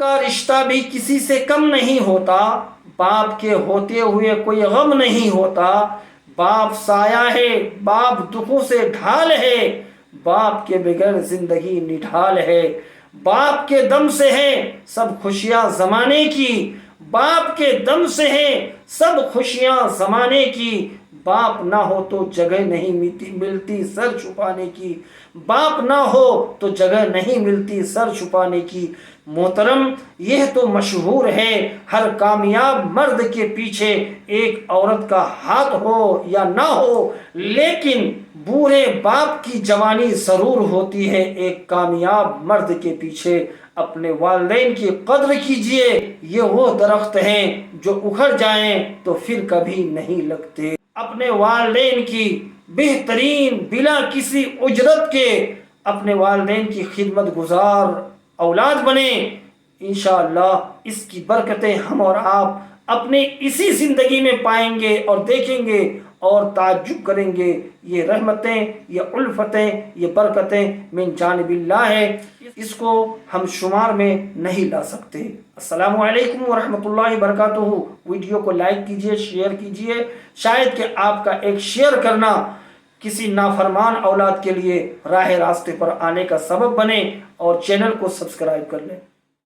کا رشتہ بھی کسی سے کم نہیں ہوتا، باپ کے ہوتے ہوئے کوئی غم نہیں ہوتا، باپ سایہ ہے، باپ دکھوں سے ڈھال ہے، باپ کے بغیر زندگی نڈھال ہے، باپ کے دم سے ہے سب خوشیاں زمانے کی، باپ کے دم سے ہے سب خوشیاں زمانے کی، باپ نہ ہو تو جگہ نہیں ملتی سر چھپانے کی، باپ نہ ہو تو جگہ نہیں ملتی سر چھپانے کی۔ محترم، یہ تو مشہور ہے ہر کامیاب مرد کے پیچھے ایک عورت کا ہاتھ ہو یا نہ ہو، لیکن بوڑھے باپ کی جوانی ضرور ہوتی ہے ایک کامیاب مرد کے پیچھے۔ اپنے والدین کی قدر کیجئے، یہ وہ درخت ہیں جو اکھڑ جائیں تو پھر کبھی نہیں لگتے۔ اپنے والدین کی بہترین بلا کسی اجرت کے اپنے والدین کی خدمت گزار اولاد بنیں، انشاءاللہ اس کی برکتیں ہم اور آپ اپنے اسی زندگی میں پائیں گے اور دیکھیں گے اور تعجب کریں گے۔ یہ رحمتیں، یہ الفتیں، یہ برکتیں من جانب اللہ ہے، اس کو ہم شمار میں نہیں لا سکتے۔ السلام علیکم ورحمۃ اللہ وبرکاتہ۔ ویڈیو کو لائک کیجئے، شیئر کیجئے، شاید کہ آپ کا ایک شیئر کرنا کسی نافرمان اولاد کے لیے راہ راستے پر آنے کا سبب بنے، اور چینل کو سبسکرائب کر لیں۔